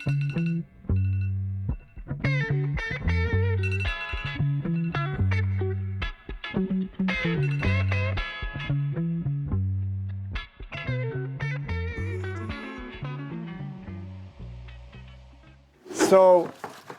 So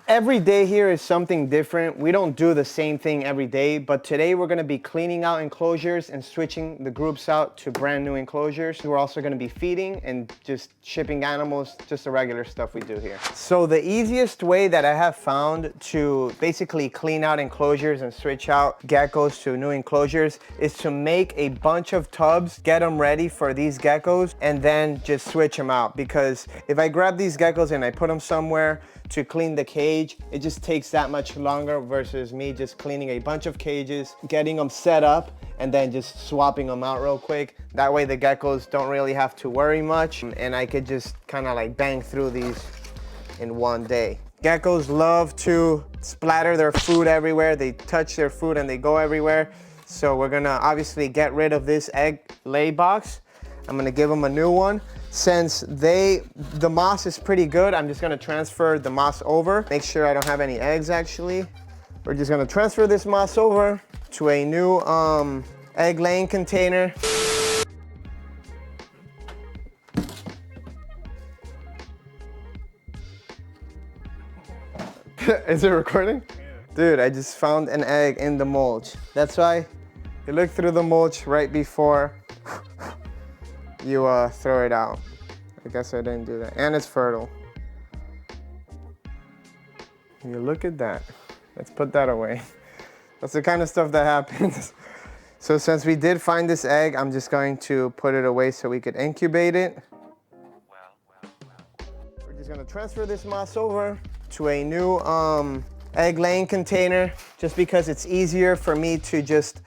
every day here is something different. We don't do the same thing every day, but today we're gonna be cleaning out enclosures and switching the groups out to brand new enclosures. We're also gonna be feeding and just shipping animals, just the regular stuff we do here. So the easiest way that I have found to basically clean out enclosures and switch out geckos to new enclosures is to make a bunch of tubs, get them ready for these geckos, and then just switch them out. Because if I grab these geckos and I put them somewhere to clean the cage, it just takes that much longer versus me just cleaning a bunch of cages, getting them set up, and then just swapping them out real quick. That way the geckos don't really have to worry much, and I could just kind of like bang through these in one day. Geckos love to splatter their food everywhere. They touch their food and they go everywhere. So we're gonna obviously get rid of this egg lay box. I'm gonna give them a new one. Since the moss is pretty good, I'm just gonna transfer the moss over. Make sure I don't have any eggs actually. We're just gonna transfer this moss over to a new egg laying container. Is it recording? Yeah. Dude, I just found an egg in the mulch. That's why you look through the mulch right before you throw it out. I guess I didn't do that. And it's fertile. You look at that. Let's put that away. That's the kind of stuff that happens. So since we did find this egg, I'm just going to put it away so we could incubate it. We're just gonna transfer this moss over to a new egg laying container, just because it's easier for me to just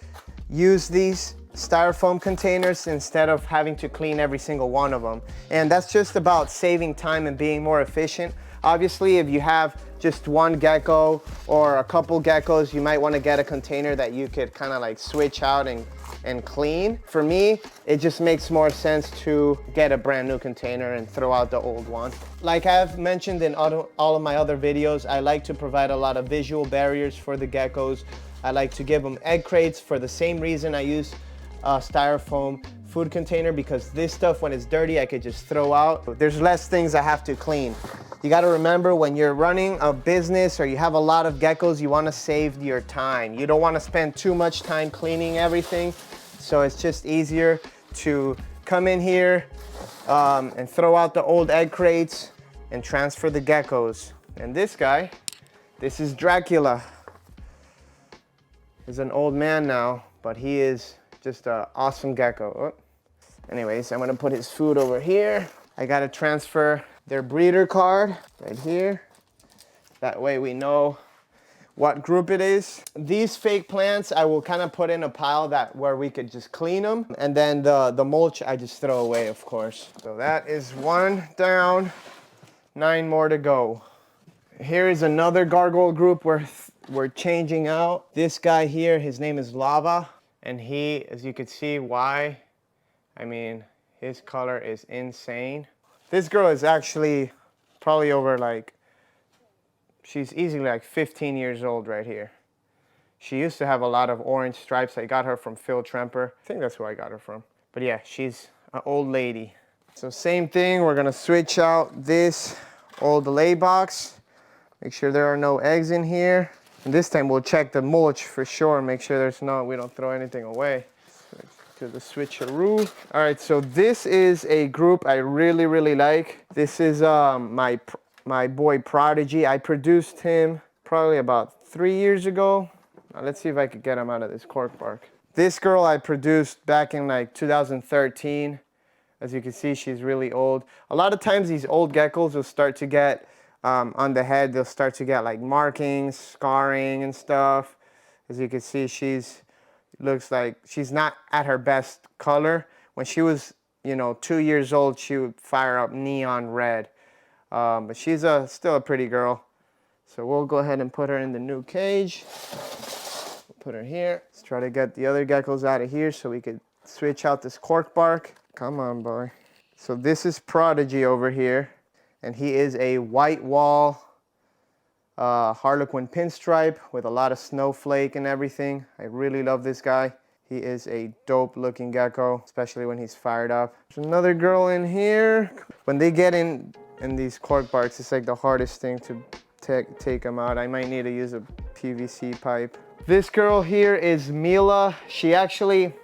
use these styrofoam containers instead of having to clean every single one of them. And that's just about saving time and being more efficient. Obviously, if you have just one gecko or a couple geckos, you might want to get a container that you could kind of like switch out and clean. For me, it just makes more sense to get a brand new container and throw out the old one. Like I've mentioned in all of my other videos, I like to provide a lot of visual barriers for the geckos. I like to give them egg crates for the same reason I use styrofoam food container, because this stuff, when it's dirty, I could just throw out. There's less things I have to clean. You got to remember, when you're running a business or you have a lot of geckos, you want to save your time. You don't want to spend too much time cleaning everything. So it's just easier to come in here and throw out the old egg crates and transfer the geckos. And this guy, this is Dracula. He's an old man now, but he is just an awesome gecko. Oh. Anyways, I'm gonna put his food over here. I gotta transfer their breeder card right here. That way we know what group it is. These fake plants, I will kind of put in a pile where we could just clean them. And then the mulch, I just throw away, of course. So that is one down, 9 more to go. Here is another gargoyle group we're changing out. This guy here, his name is Lava. And he, as you can see, I mean, his color is insane. This girl is actually probably over she's easily like 15 years old right here. She used to have a lot of orange stripes. I got her from Phil Tremper. I think that's who I got her from. But yeah, she's an old lady. So same thing, we're gonna switch out this old lay box. Make sure there are no eggs in here. And this time we'll check the mulch for sure and make sure we don't throw anything away. To the switcheroo. All right, so this is a group I really, really like. This is my boy Prodigy. I produced him probably about 3 years ago. Now, let's see if I could get him out of this cork bark. This girl I produced back in like 2013. As you can see, she's really old. A lot of times these old geckos will start to get on the head, they'll start to get like markings, scarring and stuff. As you can see, looks like she's not at her best color. When she was, 2 years old, she would fire up neon red. But she's still a pretty girl. So we'll go ahead and put her in the new cage. We'll put her here. Let's try to get the other geckos out of here so we could switch out this cork bark. Come on, boy. So this is Prodigy over here. And he is a white wall Harlequin pinstripe with a lot of snowflake and everything. I really love this guy. He is a dope looking gecko, especially when he's fired up. There's another girl in here. When they get in these cork barks, it's like the hardest thing to take them out. I might need to use a PVC pipe. This girl here is Mila. I actually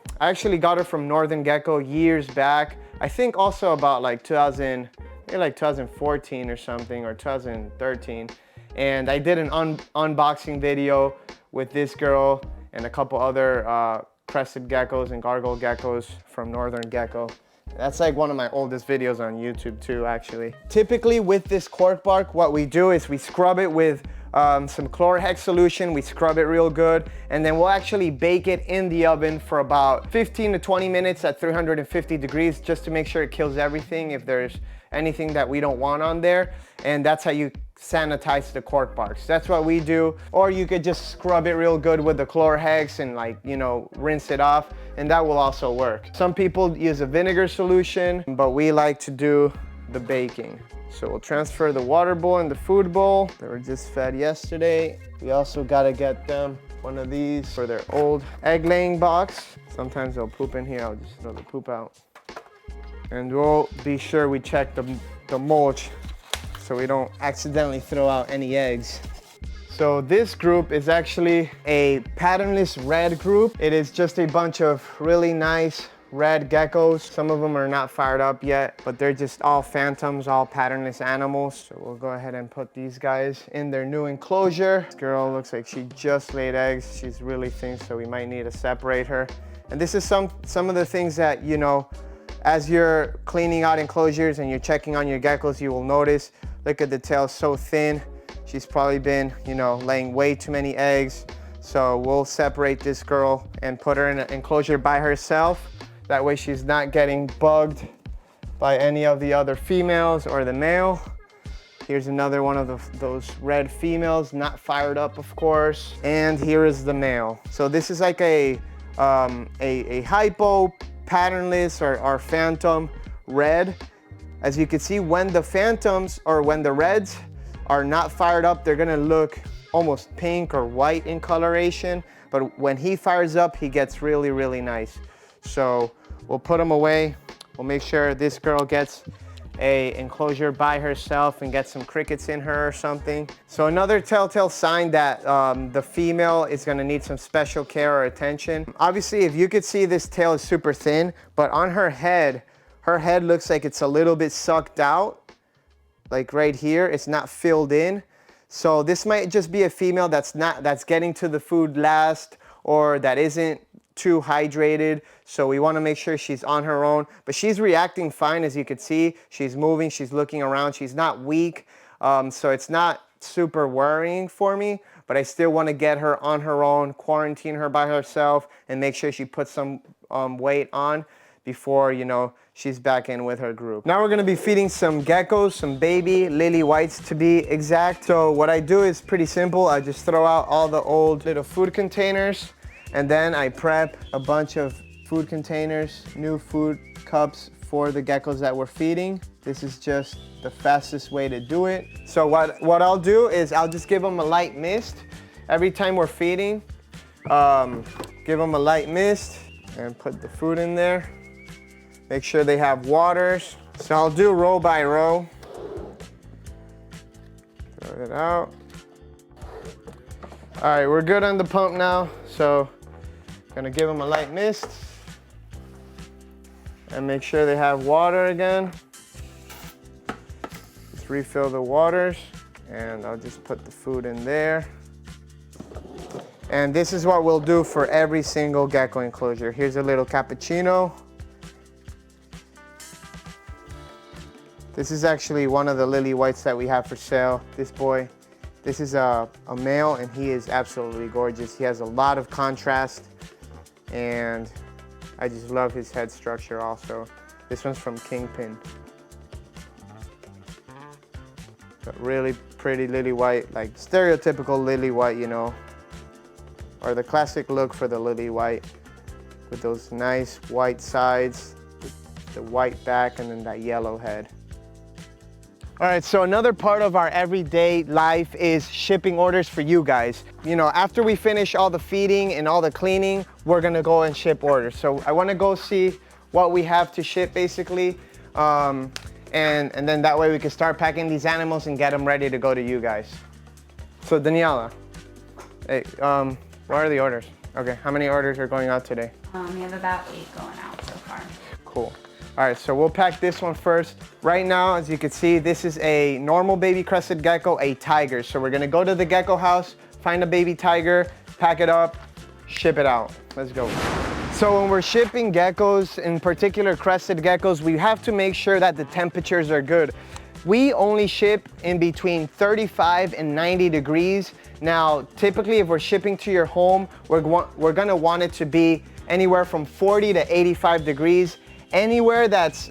got her from Northern Gecko years back. I think also about like 2014 or something, or 2013. And I did an unboxing video with this girl and a couple other crested geckos and gargoyle geckos from Northern Gecko. That's like one of my oldest videos on YouTube too, actually. Typically with this cork bark, what we do is we scrub it with some chlorhex solution. We scrub it real good, and then we'll actually bake it in the oven for about 15 to 20 minutes at 350 degrees, just to make sure it kills everything if there's anything that we don't want on there. And that's how you sanitize the cork barks. That's what we do. Or you could just scrub it real good with the chlorhex and, like, you know, rinse it off, and that will also work. Some people use a vinegar solution, but we like to do the baking. So we'll transfer the water bowl and the food bowl. They were just fed yesterday. We also gotta get them one of these for their old egg laying box. Sometimes they'll poop in here. I'll just throw the poop out. And we'll be sure we check the mulch so we don't accidentally throw out any eggs. So this group is actually a patternless red group. It is just a bunch of really nice red geckos. Some of them are not fired up yet, but they're just all phantoms, all patternless animals. So we'll go ahead and put these guys in their new enclosure. This girl looks like she just laid eggs. She's really thin, so we might need to separate her. And this is some of the things that, you know, as you're cleaning out enclosures and you're checking on your geckos, you will notice. Look at the tail, so thin. She's probably been, you know, laying way too many eggs. So we'll separate this girl and put her in an enclosure by herself. That way she's not getting bugged by any of the other females or the male. Here's another one of those red females, not fired up, of course. And here is the male. So this is like a hypo, patternless, or phantom red. As you can see, when the phantoms or when the reds are not fired up, they're gonna look almost pink or white in coloration. But when he fires up, he gets really, really nice. So we'll put him away. We'll make sure this girl gets a enclosure by herself and get some crickets in her or something. So another telltale sign that the female is gonna need some special care or attention. Obviously, if you could see, this tail is super thin, but on her head looks like it's a little bit sucked out. Like right here, it's not filled in. So this might just be a female that's getting to the food last, or that isn't too hydrated. So we want to make sure she's on her own, but she's reacting fine. As you can see, she's moving, she's looking around, she's not weak. So it's not super worrying for me, but I still want to get her on her own, quarantine her by herself, and make sure she puts some weight on before, you know, she's back in with her group. Now we're gonna be feeding some geckos, some baby lily whites to be exact. So what I do is pretty simple. I just throw out all the old little food containers, and then I prep a bunch of food containers, new food cups for the geckos that we're feeding. This is just the fastest way to do it. So what I'll do is I'll just give them a light mist. Every time we're feeding, give them a light mist and put the food in there. Make sure they have waters. So I'll do row by row. Throw it out. All right, we're good on the pump now. So I'm gonna give them a light mist and make sure they have water again. Just refill the waters, and I'll just put the food in there. And this is what we'll do for every single gecko enclosure. Here's a little cappuccino. This is actually one of the lily whites that we have for sale. This boy, this is a male, and he is absolutely gorgeous. He has a lot of contrast, and I just love his head structure also. This one's from Kingpin. But really pretty lily white, like stereotypical lily white, you know, or the classic look for the lily white, with those nice white sides, the white back, and then that yellow head. All right, so another part of our everyday life is shipping orders for you guys. You know, after we finish all the feeding and all the cleaning, we're gonna go and ship orders. So I wanna go see what we have to ship basically. And then that way we can start packing these animals and get them ready to go to you guys. So Daniela, hey, what are the orders? Okay, how many orders are going out today? We have about 8 going out so far. Cool. All right, so we'll pack this one first. Right now, as you can see, this is a normal baby crested gecko, a tiger. So we're gonna go to the gecko house, find a baby tiger, pack it up, ship it out. Let's go. So when we're shipping geckos, in particular crested geckos, we have to make sure that the temperatures are good. We only ship in between 35 and 90 degrees. Now, typically if we're shipping to your home, we're gonna want it to be anywhere from 40 to 85 degrees. Anywhere that's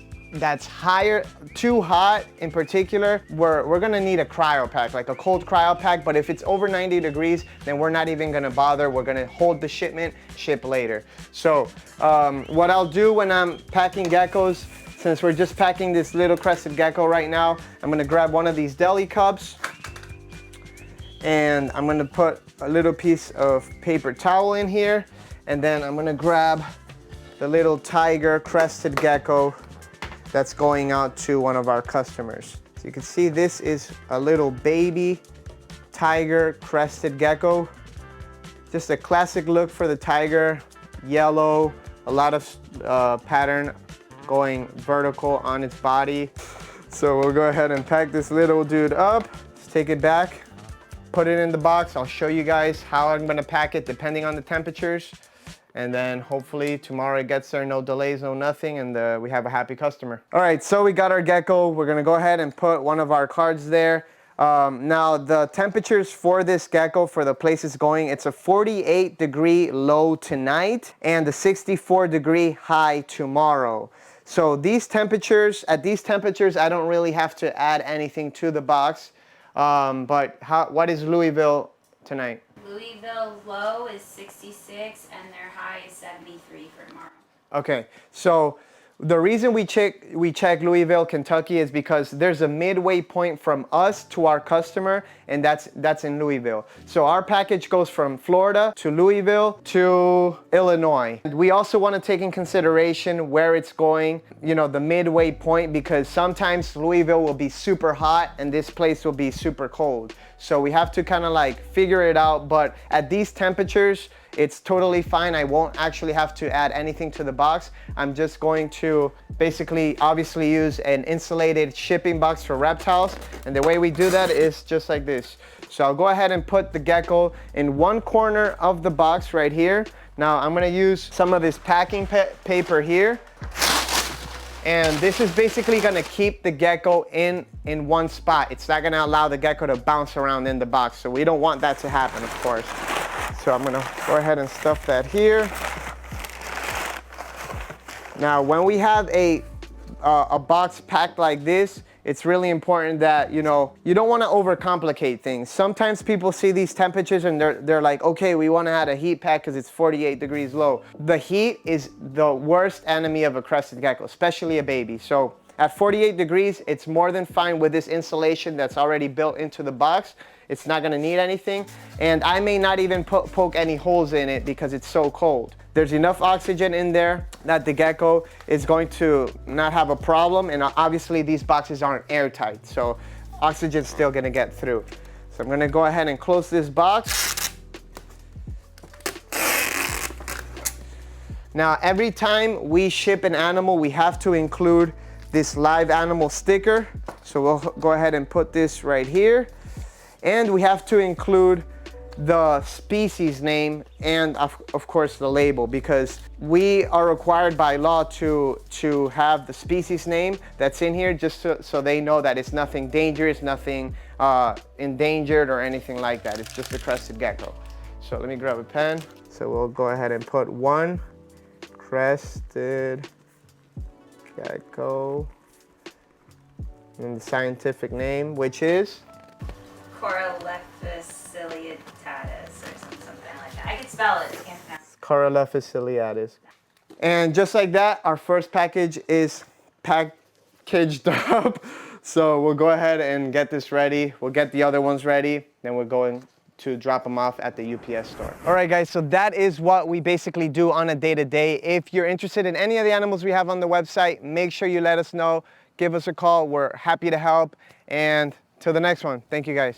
higher, too hot in particular, we're gonna need a cryo pack, like a cold cryo pack. But if it's over 90 degrees, then we're not even gonna bother. We're gonna hold the shipment, ship later. So what I'll do when I'm packing geckos, since we're just packing this little crested gecko right now, I'm gonna grab one of these deli cups and I'm gonna put a little piece of paper towel in here, and then I'm gonna grab the little tiger crested gecko that's going out to one of our customers. So you can see this is a little baby tiger crested gecko. Just a classic look for the tiger, yellow, a lot of pattern going vertical on its body. So we'll go ahead and pack this little dude up. Let's take it back, put it in the box. I'll show you guys how I'm gonna pack it depending on the temperatures. And then hopefully tomorrow it gets there, no delays, no nothing, and we have a happy customer. All right, so we got our gecko. We're gonna go ahead and put one of our cards there. Now the temperatures for this gecko, for the place it's going, it's a 48 degree low tonight and a 64 degree high tomorrow. So these temperatures, at these temperatures, I don't really have to add anything to the box. But what is Louisville tonight? Louisville low is 66 and their high is 73 for tomorrow. Okay, so the reason we check Louisville, Kentucky is because there's a midway point from us to our customer, and that's in Louisville. So our package goes from Florida to Louisville to Illinois. We also want to take in consideration where it's going, you know, the midway point, because sometimes Louisville will be super hot and this place will be super cold. So we have to kind of like figure it out, but at these temperatures, it's totally fine. I won't actually have to add anything to the box. I'm just going to basically obviously use an insulated shipping box for reptiles. And the way we do that is just like this. So I'll go ahead and put the gecko in one corner of the box right here. Now I'm gonna use some of this packing paper here. And this is basically gonna keep the gecko in one spot. It's not gonna allow the gecko to bounce around in the box. So we don't want that to happen, of course. So I'm gonna go ahead and stuff that here. Now, when we have a box packed like this, it's really important that, you know, you don't wanna overcomplicate things. Sometimes people see these temperatures and they're like, okay, we wanna add a heat pack because it's 48 degrees low. The heat is the worst enemy of a crested gecko, especially a baby. So at 48 degrees, it's more than fine with this insulation that's already built into the box. It's not gonna need anything. And I may not even poke any holes in it because it's so cold. There's enough oxygen in there that the gecko is going to not have a problem. And obviously these boxes aren't airtight, so oxygen's still gonna get through. So I'm gonna go ahead and close this box. Now, every time we ship an animal, we have to include this live animal sticker. So we'll go ahead and put this right here. And we have to include the species name and of course the label, because we are required by law to have the species name that's in here, just so they know that it's nothing dangerous, nothing endangered or anything like that. It's just a crested gecko. So let me grab a pen. So we'll go ahead and put one crested gecko and the scientific name, which is Coralephus ciliatus or something like that. I can spell it, I can't pronounce it. Coralephus ciliatus. And just like that, our first package is packaged up. So we'll go ahead and get this ready. We'll get the other ones ready. Then we're going to drop them off at the UPS store. All right, guys, so that is what we basically do on a day-to-day. If you're interested in any of the animals we have on the website, make sure you let us know. Give us a call. We're happy to help. And till the next one, thank you, guys.